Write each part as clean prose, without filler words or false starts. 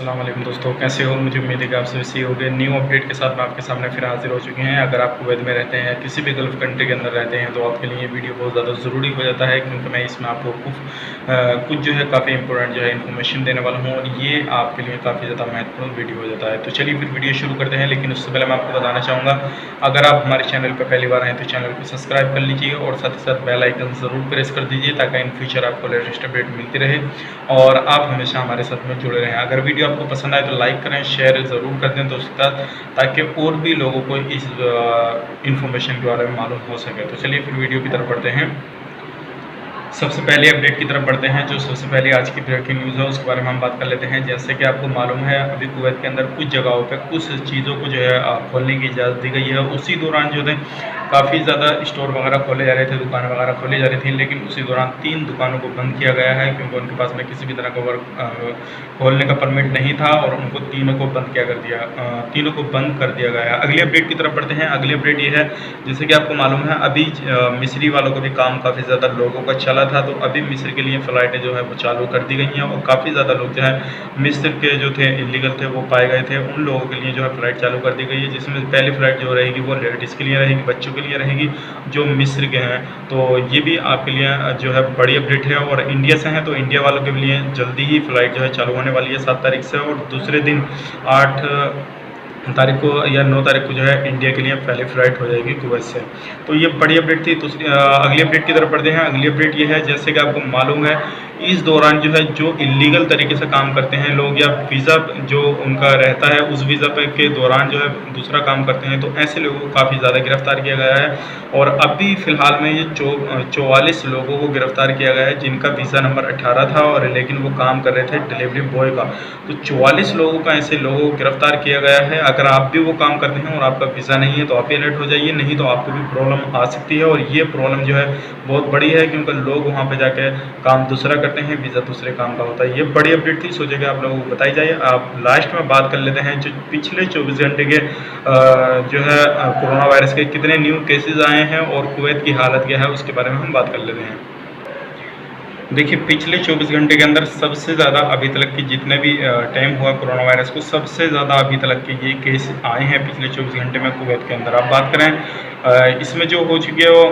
अस्सलाम वालेकुम दोस्तों, कैसे हो? मुझे उम्मीद है कि आप सभी सही हो गए। न्यू अपडेट के साथ मैं आपके सामने फिर हाजिर हो चुके हैं। अगर आप कुवैत में रहते हैं या किसी भी गल्फ़ कंट्री के अंदर रहते हैं तो आपके लिए ये वीडियो बहुत ज़्यादा ज़रूरी हो जाता है, क्योंकि मैं इसमें आपको कुछ जो है काफ़ी इंपॉर्टेंट जो है इन्फॉर्मेशन देने वाला हूँ और ये आपके लिए काफ़ी ज़्यादा महत्वपूर्ण वीडियो हो जाता है। तो चलिए फिर वीडियो शुरू करते हैं, लेकिन उससे पहले मैं आपको बताना चाहूँगा, अगर आप हमारे चैनल पर पहली बार आएँ तो चैनल को सब्सक्राइब कर लीजिए और साथ ही साथ बेल आइकन ज़रूर प्रेस कर दीजिए, ताकि इन फ्यूचर आपको लेटेस्ट अपडेट मिलती रहे और आप हमेशा हमारे साथ में जुड़े रहें। अगर वीडियो आपको पसंद आए तो लाइक करें, शेयर ज़रूर कर दें दोस्तों के साथ, ताकि और भी लोगों को इस इन्फॉर्मेशन के बारे में मालूम हो सके। तो चलिए फिर वीडियो की तरफ बढ़ते हैं। सबसे पहले अपडेट की तरफ बढ़ते हैं। जो सबसे पहले आज की ब्रेकिंग न्यूज़ है उसके बारे में हम बात कर लेते हैं। जैसे कि आपको मालूम है, अभी कुवैत के अंदर कुछ जगहों पे कुछ चीज़ों को जो है खोलने की इजाज़त दी गई है। उसी दौरान जो है काफ़ी ज़्यादा स्टोर वगैरह खोले जा रहे थे, दुकानें वगैरह खोली जा रही थी, लेकिन उसी दौरान 3 दुकानों को बंद किया गया है, क्योंकि उनके पास में किसी भी तरह का वर्क खोलने का परमिट नहीं था और उनको तीनों को बंद कर दिया गया है। अगली अपडेट की तरफ बढ़ते हैं। अगली अपडेट ये है, जैसे कि आपको मालूम है, अभी मिस्री वालों को भी काम काफ़ी ज़्यादा लोगों का चला था, तो अभी मिस्र के लिए फ़्लाइटें जो है वो चालू कर दी गई हैं और काफ़ी ज़्यादा लोग जो है मिस्र के जो थे इलीगल थे वो पाए गए थे। उन लोगों के लिए जो है फ़्लाइट चालू कर दी गई है, जिसमें पहली फ़्लाइट जो रहेगी वो लेडीज़ के लिए रहेगी, बच्चों के लिए रहेगी जो मिस्र के हैं। तो ये भी आपके लिए जो है बड़ी अपडेट है। और इंडिया से हैं तो इंडिया वालों के लिए जल्दी ही फ़्लाइट जो है चालू होने वाली है 7 तारीख से, और दूसरे दिन 8 तारीख को या 9 तारीख को जो है इंडिया के लिए पहली फ़्लाइट हो जाएगी कुवैत से। तो ये बड़ी अपडेट थी। दूसरी अगली अपडेट की तरफ बढ़ते हैं। अगली अपडेट ये है, जैसे कि आपको मालूम है, इस दौरान जो है जो इलीगल तरीके से काम करते हैं लोग या वीज़ा जो उनका रहता है उस वीज़ा पे के दौरान जो है दूसरा काम करते हैं, तो ऐसे लोगों को काफ़ी ज़्यादा गिरफ्तार किया गया है। और अभी फ़िलहाल में ये 44 लोगों को गिरफ्तार किया गया है, जिनका वीज़ा नंबर 18 था और लेकिन वो काम कर रहे थे डिलीवरी बॉय का। तो 44 लोगों का ऐसे लोगों को गिरफ्तार किया गया है। अगर आप भी वो काम करते हैं और आपका वीज़ा नहीं है तो आप भी अलर्ट हो जाइए, नहीं तो आपको भी प्रॉब्लम आ सकती है। और ये प्रॉब्लम जो है बहुत बड़ी है, क्योंकि लोग वहाँ पे जाके काम दूसरा करते हैं, वीज़ा दूसरे काम का होता है। ये बड़ी अपडेट थी, सोचे कि आप लोगों को बताई जाए। आप लास्ट में बात कर लेते हैं, जो पिछले 24 घंटे के जो है कोरोना वायरस के कितने न्यू केसेस आए हैं और कुवैत की हालत क्या है उसके बारे में हम बात कर लेते हैं। देखिए, पिछले 24 घंटे के अंदर सबसे ज़्यादा अभी तक की जितने भी टाइम हुआ कोरोना वायरस को, सबसे ज़्यादा अभी तक के ये केस आए हैं पिछले 24 घंटे में कुवैत के अंदर। आप बात करें इसमें जो हो चुकी है वो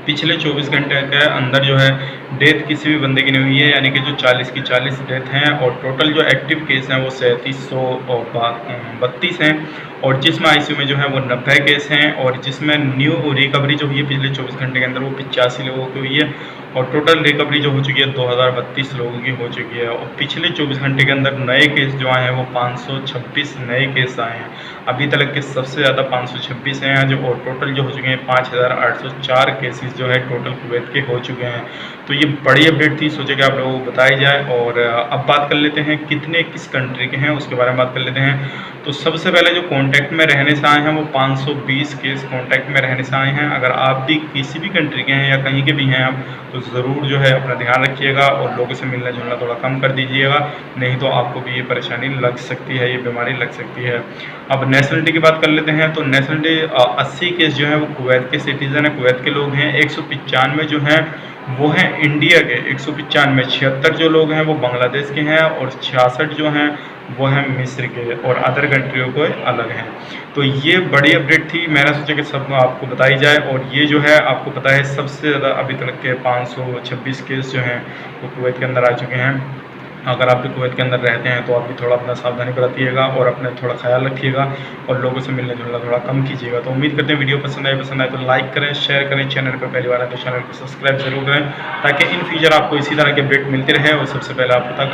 पिछले 24 घंटे के अंदर जो है डेथ किसी भी बंदे की नहीं हुई है, यानी कि जो 40 की 40 डेथ हैं। और टोटल जो एक्टिव केस हैं वो 3732 हैं, और जिसमें आईसीयू में जो है वो 90 केस हैं, और जिसमें न्यू रिकवरी जो हुई है पिछले 24 घंटे के अंदर वो 85 लोगों की हुई है, और टोटल रिकवरी जो हो चुकी है 2032 लोगों की हो चुकी है। और पिछले 24 घंटे के अंदर नए केस जो आए हैं वो 526 नए केस आए हैं। अभी तक के सबसे ज़्यादा 526 हैं जो, और टोटल जो हो चुके हैं 5804 केसेस जो है टोटल कुवैत के हो चुके हैं। तो ये बड़ी अपडेट थी, सोचे कि आप लोगों को बताई जाए। और अब बात कर लेते हैं कितने किस कंट्री के हैं उसके बारे में बात कर लेते हैं। तो सबसे पहले जो कांटेक्ट में रहने से आए हैं वो 520 केस कांटेक्ट में रहने से आए हैं। अगर आप भी किसी भी कंट्री के हैं या कहीं के भी हैं आप, तो ज़रूर जो है अपना ध्यान रखिएगा और लोगों से मिलना जुलना थोड़ा कम कर दीजिएगा, नहीं तो आपको भी ये परेशानी लग सकती है, ये बीमारी लग सकती है। अब नेशनलिटी की बात कर लेते हैं। तो नेशनलिटी 80 केस जो है वो कुवैत के सिटीज़न है, कुवैत के लोग हैं। 195 जो हैं वो हैं इंडिया के, 195। 76 जो लोग हैं वो बांग्लादेश के हैं, और 66 जो हैं वो हैं मिस्र के, और अदर कंट्रियों को अलग हैं। तो ये बड़ी अपडेट थी, मैंने सोचा कि सब आपको बताई जाए। और ये जो है आपको पता है सबसे ज़्यादा अभी तक के 526 केस जो हैं वो कुवैत के अंदर आ चुके हैं। अगर आप भी कुवैत के अंदर रहते हैं तो आप भी थोड़ा अपना सावधानी बरतिएगा और अपने थोड़ा ख्याल रखिएगा और लोगों से मिलने जुलना थोड़ा कम कीजिएगा। तो उम्मीद करते हैं वीडियो पसंद आए तो लाइक करें, शेयर करें। चैनल पर पहली बार आए तो चैनल को सब्सक्राइब जरूर करें, ताकि इन फ्यूचर आपको इसी तरह की अपडेट मिलती रहे और सबसे पहले आप तक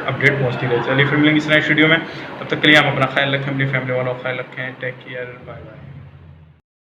अपडेट पहुँचती रहे। चलिए फिर मिलेंगे इस नेक्स्ट वीडियो में, तब तक के लिए आप अपना ख्याल रखें, अपनी फैमिली वालों का ख्याल रखें। Take care, bye bye.